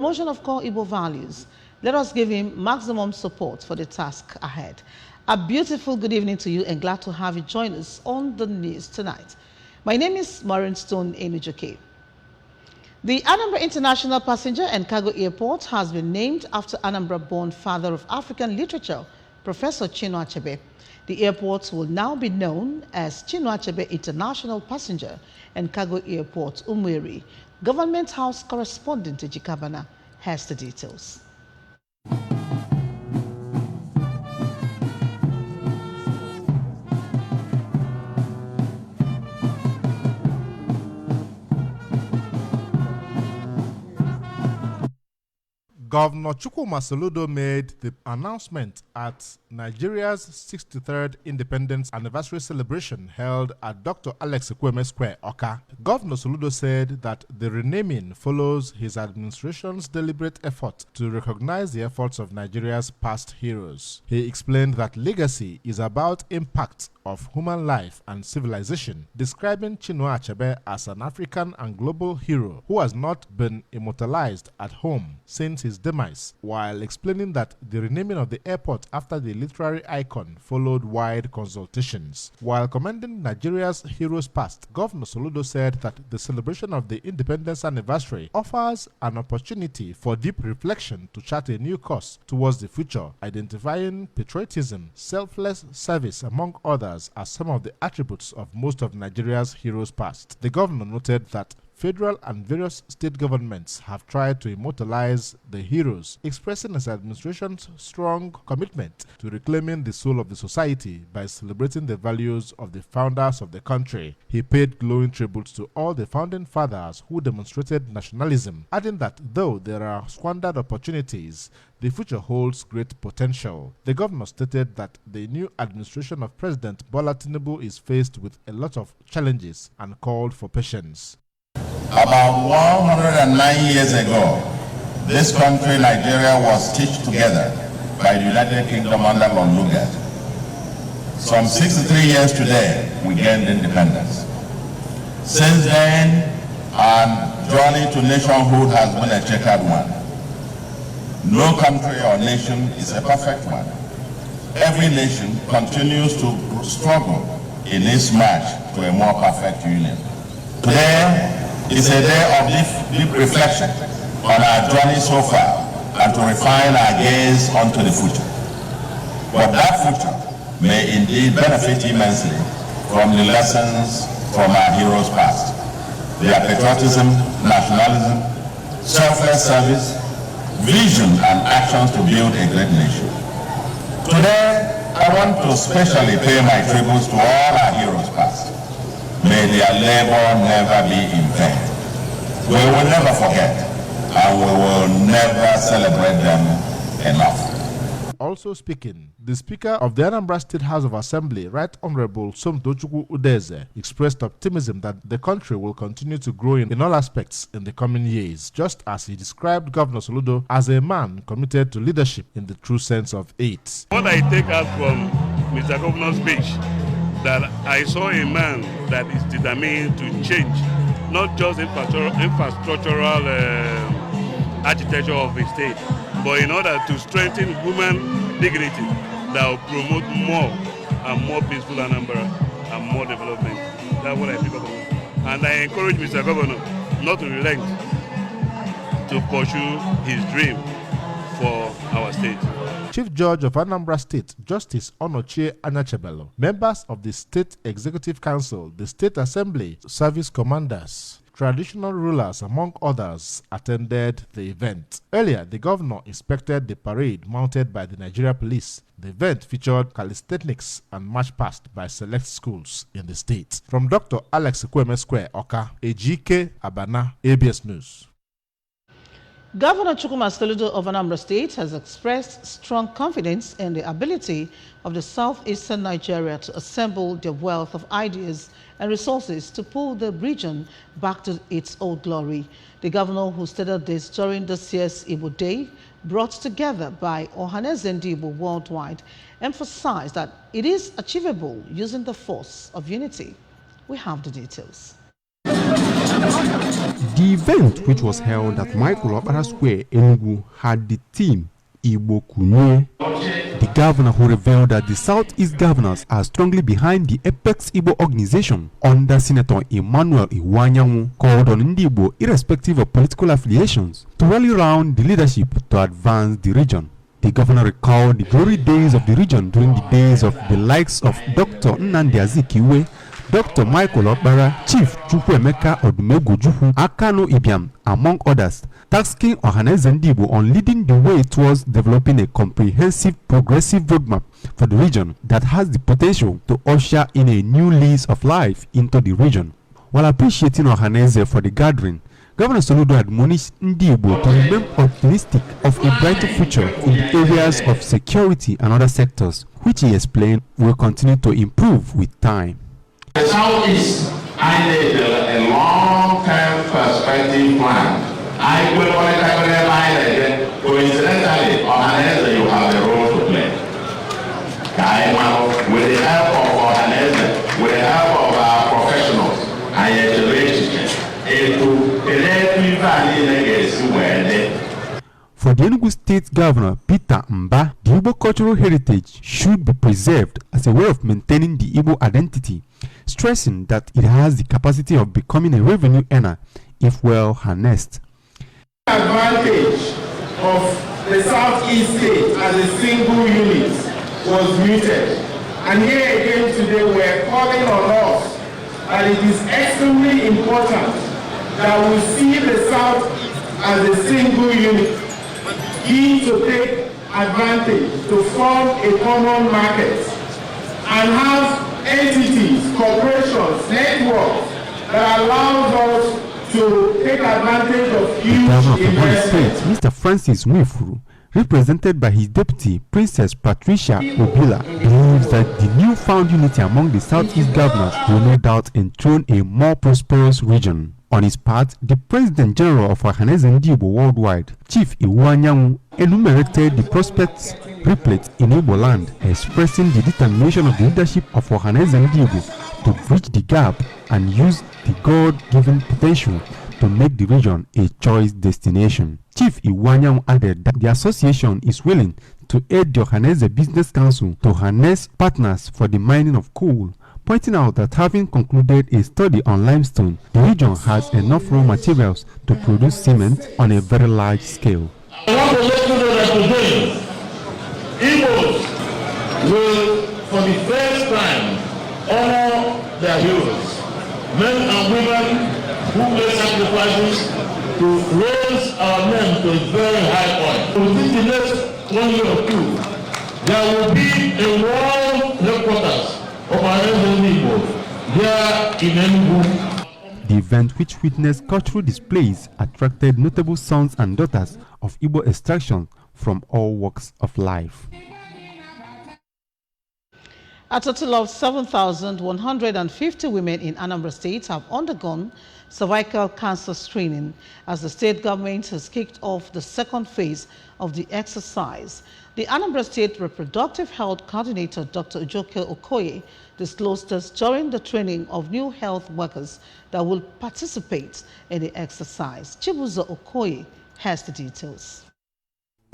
Promotion of core Igbo values. Let us give him maximum support for the task ahead. A beautiful good evening to you and glad to have you join us on the news tonight. My name is Maureen Stone Enujoke. The Anambra International Passenger and Cargo Airport has been named after Anambra-born father of African literature, Professor Chinua Achebe. The airport will now be known as Chinua Achebe International Passenger and Cargo Airport, Umueri. Government House correspondent Jikabana has the details. Governor Chukwuma Soludo made the announcement at Nigeria's 63rd Independence Anniversary celebration held at Dr. Alex Ekwueme Square, Awka. Governor Soludo said that the renaming follows his administration's deliberate effort to recognize the efforts of Nigeria's past heroes. He explained that legacy is about impact of human life and civilization, describing Chinua Achebe as an African and global hero who has not been immortalized at home since his demise, while explaining that the renaming of the airport after the literary icon followed wide consultations. While commending Nigeria's heroes past, Governor Soludo said that the celebration of the independence anniversary offers an opportunity for deep reflection to chart a new course towards the future, identifying patriotism, selfless service, among others, as some of the attributes of most of Nigeria's heroes past. The governor noted that federal and various state governments have tried to immortalize the heroes, expressing his administration's strong commitment to reclaiming the soul of the society by celebrating the values of the founders of the country. He paid glowing tributes to all the founding fathers who demonstrated nationalism, adding that though there are squandered opportunities, the future holds great potential. The governor stated that the new administration of President Bola Tinubu is faced with a lot of challenges and called for patience. About 109 years ago, this country, Nigeria, was stitched together by the United Kingdom under Lord Lugard. Some 63 years today, we gained independence. Since then, our journey to nationhood has been a checkered one. No country or nation is a perfect one. Every nation continues to struggle in its march to a more perfect union. Today is a day of deep reflection on our journey so far and to refine our gaze onto the future. But that future may indeed benefit immensely from the lessons from our heroes past. Their patriotism, nationalism, selfless service, vision and actions to build a great nation. Today, I want to specially pay my tributes to all our heroes past. May their labor never be in vain. We will never forget, and we will never celebrate them enough. Also speaking, the Speaker of the Anambra State House of Assembly, Right Honorable Somtochukwu Udeze, expressed optimism that the country will continue to grow in all aspects in the coming years, just as he described Governor Soludo as a man committed to leadership in the true sense of it. What I take out from Mr. Governor's speech, that I saw a man that is determined to change not just infrastructural architecture of the state, but in order to strengthen human dignity that will promote more and more peaceful Anambra and more development. That's what I pick up on. And I encourage Mr. Governor not to relent to pursue his dream for our state. Chief Judge of Anambra State, Justice Onochie Anyachebelo, members of the State Executive Council, the State Assembly, service commanders, traditional rulers, among others, attended the event. Earlier, the governor inspected the parade mounted by the Nigeria Police. The event featured calisthenics and march past by select schools in the state. From Dr. Alex Ekwueme Square, Awka, Ejike Abana, ABS News. Governor Chukwuma Soludo of Anambra State has expressed strong confidence in the ability of the southeastern Nigeria to assemble the wealth of ideas and resources to pull the region back to its old glory. The governor, who stated this during this year's Igbo Day, brought together by Ohaneze Ndi Igbo worldwide, emphasized that it is achievable using the force of unity. We have the details. The event, which was held at Michael Okpara Square, Enugu, had the theme Igbo Kunye. The governor, who revealed that the Southeast governors are strongly behind the Apex Igbo organization under Senator Emmanuel Iwanyanwu, called on Ndi Igbo, irrespective of political affiliations, to rally around the leadership to advance the region. The governor recalled the glory days of the region during the days of the likes of Dr. Nnamdi Azikiwe, Dr. Michael Okpara, Chief Chukwuemeka Odumegwu, Akano Ibiam, among others, tasking Ohaneze Ndi Igbo on leading the way towards developing a comprehensive, progressive roadmap for the region that has the potential to usher in a new lease of life into the region. While appreciating Ohaneze for the gathering, Governor Soludo admonished Ndi Igbo to remain optimistic of a brighter future in the areas of security and other sectors, which he explained will continue to improve with time. The Southeast, I need a long-term perspective plan. I will coincidentally, Ohaneze, you have a role to play. With the help of Ohaneze, with the help of our professionals, and your relationship, For the Enugu State Governor Peter Mba, the Igbo cultural heritage should be preserved as a way of maintaining the Igbo identity, stressing that it has the capacity of becoming a revenue earner if well harnessed. The advantage of the Southeast state as a single unit was muted. And here again today we're calling on us that it is extremely important that we see the Southeast as a single unit, key to take advantage, to form a common market, and have entities, corporations, networks that allows us to take advantage of huge investments. Mr. Francis Nwifuru, represented by his deputy, Princess Patricia Obila, believes that the newfound unity among the Southeast governors will no doubt enthrone a more prosperous region. On his part, the President General of Ohaneze Ndi Igbo Worldwide, Chief Iwanyanwu, enumerated the prospects replete in Igbo land, expressing the determination of the leadership of Ohaneze Ndi Igbo to bridge the gap and use the God-given potential to make the region a choice destination. Chief Iwanyanwu added that the association is willing to aid the Ohaneze Business Council to harness partners for the mining of coal, pointing out that having concluded a study on limestone, the region has enough raw materials to produce cement on a very large scale. I want to let you know that today, Igbos will, for the first time, honor their heroes, men and women who made sacrifices to raise our name to a very high point. Within the next 1 year or two, there will be a world headquarters of Ohaneze Ndi Igbo here in Enugu. The event, which witnessed cultural displays, attracted notable sons and daughters of Igbo extraction from all walks of life. A total of 7,150 women in Anambra State have undergone cervical cancer screening as the state government has kicked off the second phase of the exercise. The Anambra State Reproductive Health Coordinator, Dr. Ujoke Okoye, disclosed this during the training of new health workers that will participate in the exercise. Chibuzo Okoye has the details.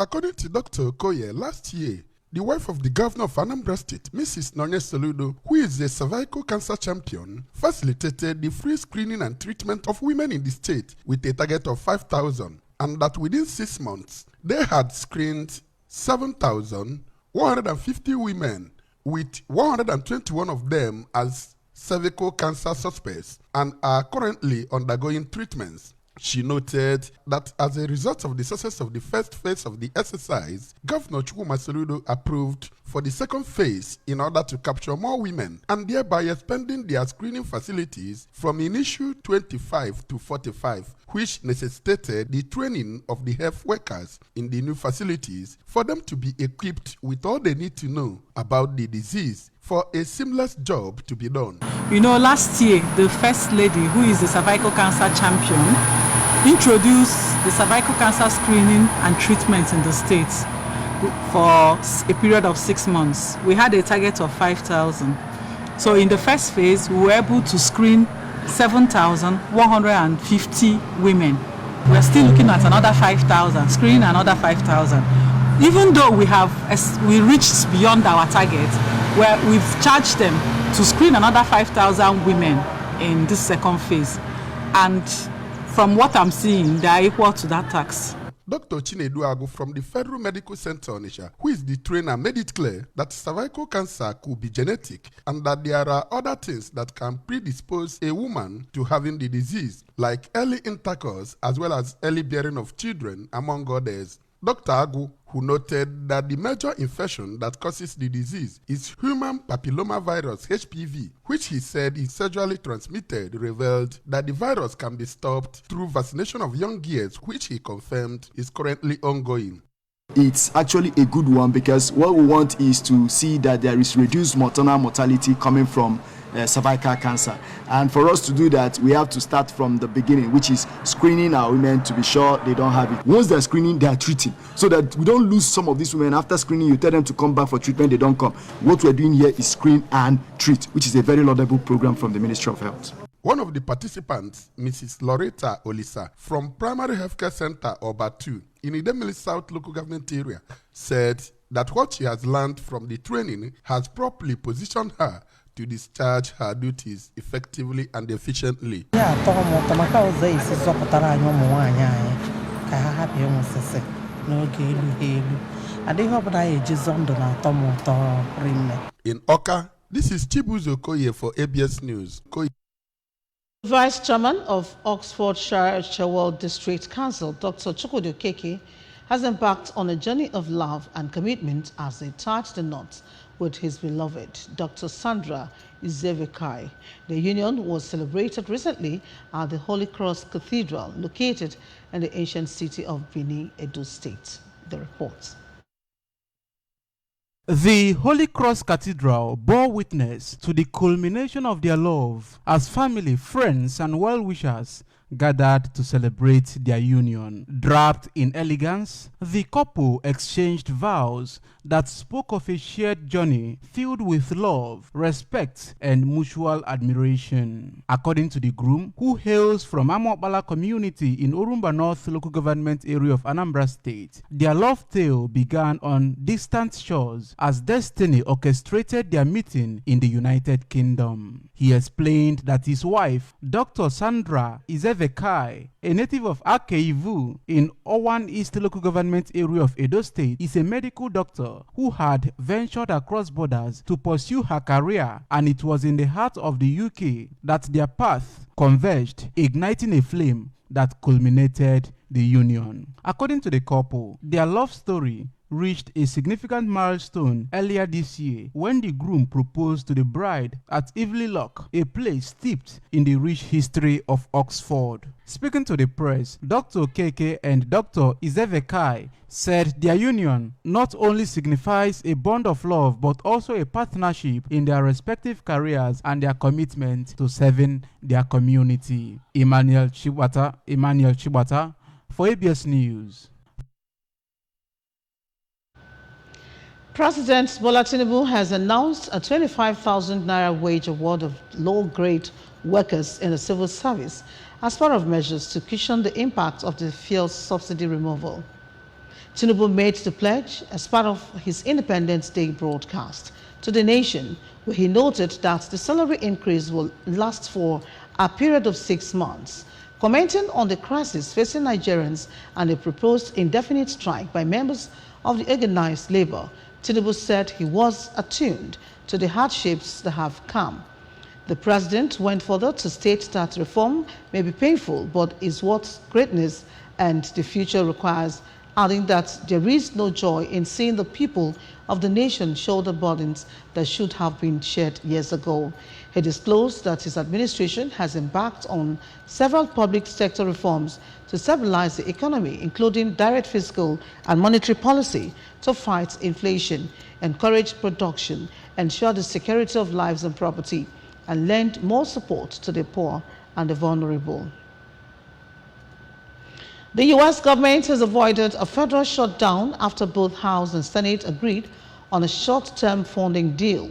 According to Dr. Okoye, last year, the wife of the governor of Anambra State, Mrs. Nonye Soludo, who is a cervical cancer champion, facilitated the free screening and treatment of women in the state with a target of 5,000, and that within 6 months, they had screened 7,150 women, with 121 of them as cervical cancer suspects and are currently undergoing treatments. She noted that as a result of the success of the first phase of the exercise, Governor Chukwuma Soludo approved for the second phase in order to capture more women and thereby expanding their screening facilities from initial 25 to 45, which necessitated the training of the health workers in the new facilities for them to be equipped with all they need to know about the disease for a seamless job to be done. You know, last year, the First Lady, who is the cervical cancer champion, introduced the cervical cancer screening and treatment in the states for a period of 6 months. We had a target of 5,000. So in the first phase, we were able to screen 7,150 women. We're still looking at another 5,000, screening another 5,000. Even though we reached beyond our target, where we've charged them to screen another 5,000 women in this second phase. And from what I'm seeing, they are equal to that tax. Dr. Chinedu Agu from the Federal Medical Center Onitsha, who is the trainer, made it clear that cervical cancer could be genetic and that there are other things that can predispose a woman to having the disease, like early intercourse as well as early bearing of children, among others. Dr. Agu, who noted that the major infection that causes the disease is human papillomavirus HPV, which he said is sexually transmitted, revealed that the virus can be stopped through vaccination of young girls, which he confirmed is currently ongoing. It's actually a good one because what we want is to see that there is reduced maternal mortality coming from cervical cancer. And for us to do that, we have to start from the beginning, which is screening our women to be sure they don't have it. Once they're screening, they're treating. So that we don't lose some of these women. After screening, you tell them to come back for treatment, they don't come. What we're doing here is screen and treat, which is a very laudable program from the Ministry of Health. One of the participants, Mrs. Loretta Olisa, from Primary Healthcare Center Oba 2 in Idemili South Local Government Area, said that what she has learned from the training has properly positioned her to discharge her duties effectively and efficiently. In Oka, this is Chibuzo Koye for ABS News. Vice Chairman of Oxfordshire Chewell District Council, Dr. Chukwudi Okeke, has embarked on a journey of love and commitment as they tie the knot with his beloved, Dr. Sandra Izevekai. The union was celebrated recently at the Holy Cross Cathedral, located in the ancient city of Benin, Edo State. The report. The Holy Cross Cathedral bore witness to the culmination of their love as family, friends, and well-wishers gathered to celebrate their union. Draped in elegance, the couple exchanged vows that spoke of a shared journey filled with love, respect, and mutual admiration. According to the groom, who hails from Amokbala community in Orumba North local government area of Anambra State, their love tale began on distant shores as destiny orchestrated their meeting in the United Kingdom. He explained that his wife, Dr. Sandra Izevekai, a native of Akeivu in Owan East local government area of Edo State, is a medical doctor who had ventured across borders to pursue her career, and it was in the heart of the UK that their path converged, igniting a flame that culminated the union. According to the couple, their love story reached a significant milestone earlier this year when the groom proposed to the bride at Evely Lock, a place steeped in the rich history of Oxford. Speaking to the press, Dr. Okeke and Dr. Izevekai said their union not only signifies a bond of love but also a partnership in their respective careers and their commitment to serving their community. Emmanuel Chibata for ABS News. President Bola Tinubu has announced a 25,000 naira wage award of low-grade workers in the civil service as part of measures to cushion the impact of the fuel subsidy removal. Tinubu made the pledge as part of his Independence Day broadcast to the nation, where he noted that the salary increase will last for a period of 6 months. Commenting on the crisis facing Nigerians and a proposed indefinite strike by members of the organized labor, Tinubu said he was attuned to the hardships that have come. The president went further to state that reform may be painful, but is what greatness and the future requires, adding that there is no joy in seeing the people of the nation shoulder burdens that should have been shared years ago. He disclosed that his administration has embarked on several public sector reforms to stabilize the economy, including direct fiscal and monetary policy to fight inflation, encourage production, ensure the security of lives and property, and lend more support to the poor and the vulnerable. The U.S. government has avoided a federal shutdown after both House and Senate agreed on a short-term funding deal.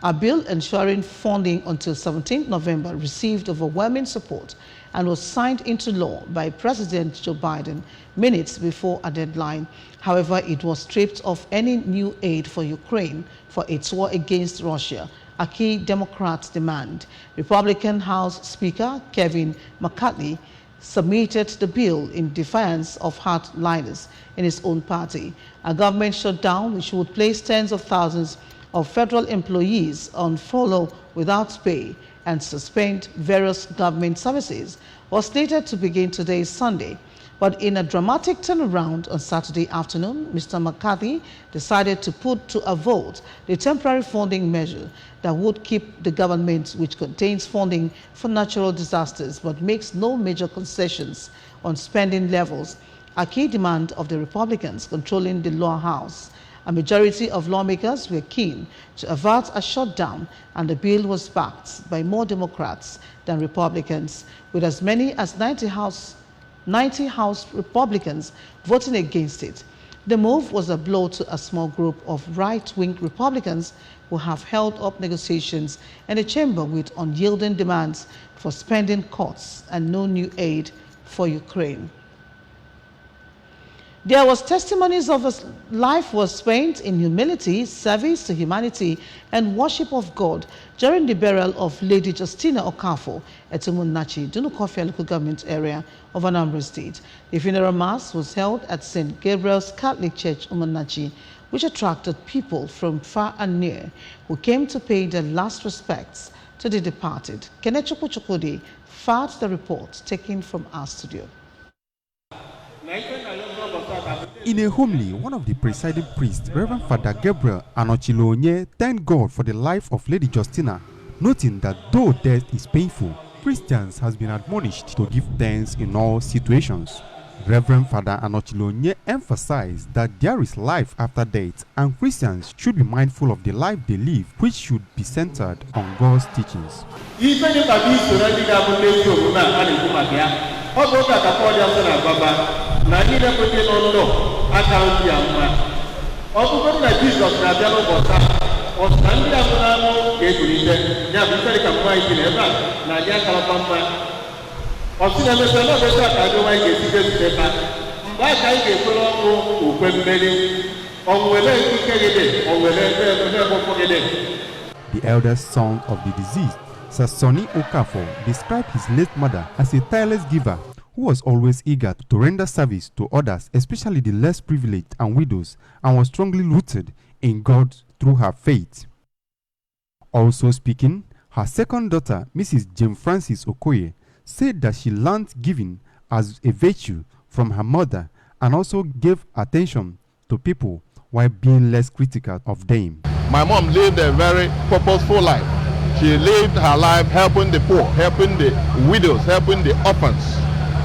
A bill ensuring funding until 17 November received overwhelming support and was signed into law by President Joe Biden minutes before a deadline. However, it was stripped of any new aid for Ukraine for its war against Russia, a key Democrats' demand. Republican House Speaker Kevin McCarthy submitted the bill in defiance of hardliners in his own party. A government shutdown which would place tens of thousands of federal employees on furlough without pay and suspend various government services was slated to begin today, Sunday. But in a dramatic turnaround on Saturday afternoon, Mr. McCarthy decided to put to a vote the temporary funding measure that would keep the government, which contains funding for natural disasters but makes no major concessions on spending levels, a key demand of the Republicans controlling the lower house. A majority of lawmakers were keen to avert a shutdown, and the bill was backed by more Democrats than Republicans, with as many as 90 House Republicans voting against it. The move was a blow to a small group of right-wing Republicans who have held up negotiations in the chamber with unyielding demands for spending cuts and no new aid for Ukraine. There was testimonies of a life was spent in humility, service to humanity, and worship of God during the burial of Lady Justina Okafor at Umunnachi, Dunukofia local government area of Anambra State. The funeral mass was held at St. Gabriel's Catholic Church, Umunnachi, which attracted people from far and near who came to pay their last respects to the departed. Kenechukwu Chukwudi filed the report taken from our studio. In a homily, one of the presiding priests, Reverend Father Gabriel Anochilonye, thanked God for the life of Lady Justina, noting that though death is painful, Christians has been admonished to give thanks in all situations. Reverend Father Anochilonye emphasized that there is life after death and Christians should be mindful of the life they live, which should be centered on God's teachings. The eldest son of the deceased, Sir Sonny Okafor, described his late mother as a tireless giver who was always eager to render service to others, especially the less privileged and widows, and was strongly rooted in God through her faith. Also speaking, her second daughter, Mrs. Jane Francis Okoye, said that she learned giving as a virtue from her mother and also gave attention to people while being less critical of them. My mom lived a very purposeful life. She lived her life helping the poor, helping the widows, helping the orphans.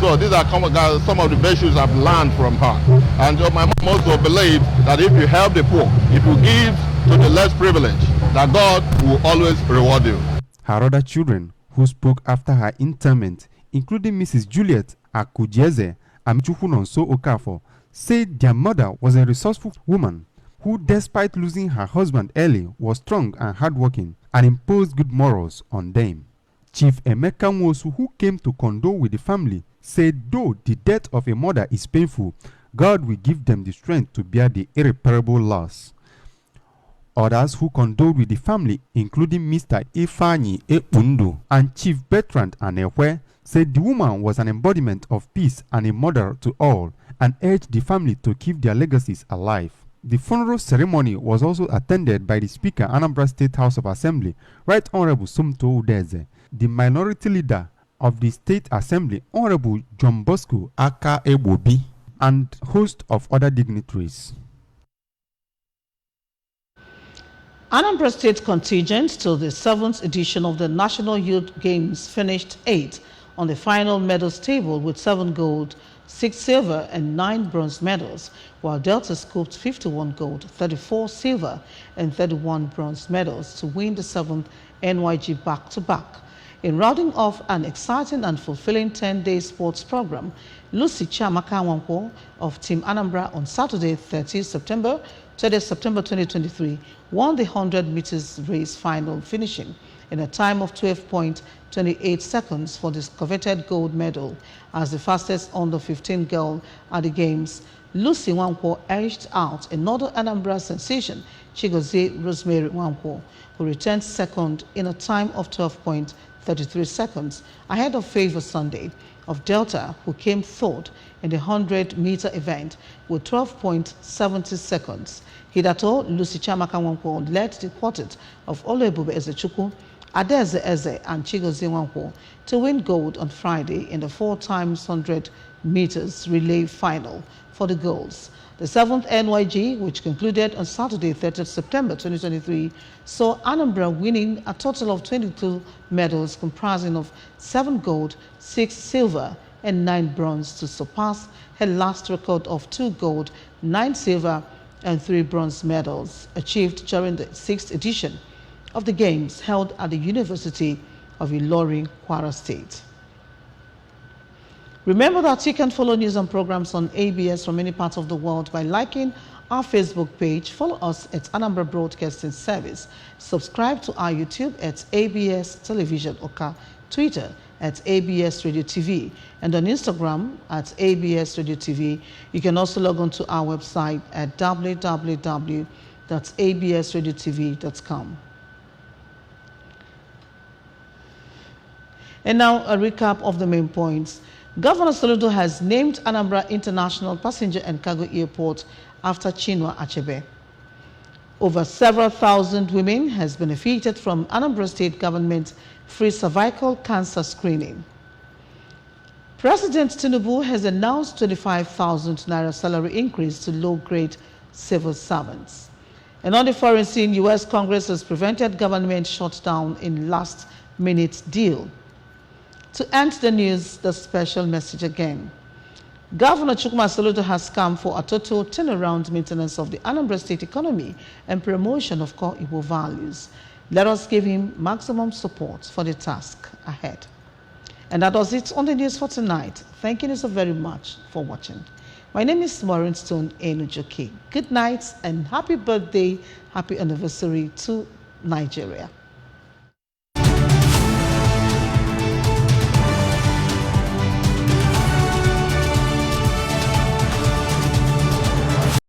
So these are some of the virtues I've learned from her. And my mom also believed that if you help the poor, if you give to the less privileged, that God will always reward you. Her other children who spoke after her interment, including Mrs. Juliet Akujeze and Chukwunonso Okafor, said their mother was a resourceful woman who, despite losing her husband early, was strong and hardworking and imposed good morals on them. Chief Emeka Nwosu, who came to condole with the family, said though the death of a mother is painful, God will give them the strength to bear the irreparable loss. Others who condoled with the family, including Mr. Ifeanyi Ekpundu and Chief Bertrand Anekwe, said the woman was an embodiment of peace and a mother to all, and urged the family to keep their legacies alive. The funeral ceremony was also attended by the Speaker, Anambra State House of Assembly, Right Honorable Sumto Udeze, the minority leader of the State Assembly, Honorable John Bosco Aka Ebobi, and host of other dignitaries. Anambra State contingent to the 7th edition of the National Youth Games finished 8th on the final medals table with 7 gold, 6 silver and 9 bronze medals, while Delta scooped 51 gold, 34 silver and 31 bronze medals to win the 7th NYG back-to-back. In rounding off an exciting and fulfilling 10-day sports program, Lucy Chiamaka Nwankwo of Team Anambra on Saturday, 30th September 2023, won the 100 meters race final, finishing in a time of 12.28 seconds for this coveted gold medal. As the fastest under-15 girl at the Games, Lucy Nwankwo edged out another Anambra sensation, Chigozie Rosemary Nwankwo, who returned second in a time of 12.33 seconds, ahead of Favor Sunday of Delta, who came third in the 100-meter event with 12.70 seconds. Hidato Lucy Chiamaka Nwankwo led the quartet of Oluebube Ezechukwu, Adeze Eze and Chigozie Nwankwo to win gold on Friday in the 4x100 meters relay final for the girls. The 7th NYG, which concluded on Saturday, 30th September 2023, saw Anambra winning a total of 22 medals comprising of 7 gold, 6 silver and 9 bronze to surpass her last record of 2 gold, 9 silver and 3 bronze medals achieved during the 6th edition of the Games held at the University of Ilorin, Kwara State. Remember that you can follow news and programs on ABS from many parts of the world by liking our Facebook page, follow us at Anambra Broadcasting Service, subscribe to our YouTube at ABS Television Oka, Twitter at ABS Radio TV, and on Instagram at ABS Radio TV. You can also log on to our website at www.absradiotv.com. And now a recap of the main points. Governor Soludo has named Anambra International Passenger and Cargo Airport after Chinua Achebe. Over several thousand women has benefited from Anambra State government free cervical cancer screening. President Tinubu has announced 25,000 naira salary increase to low-grade civil servants. And on the foreign scene, U.S. Congress has prevented government shutdown in last-minute deal. To end the news, the special message again. Governor Chukwuma Soludo has come for a total turnaround maintenance of the Anambra State economy and promotion of core Igbo values. Let us give him maximum support for the task ahead. And that was it on the news for tonight. Thank you so very much for watching. My name is Maureen Stone Enujoki. Good night and happy birthday, happy anniversary to Nigeria.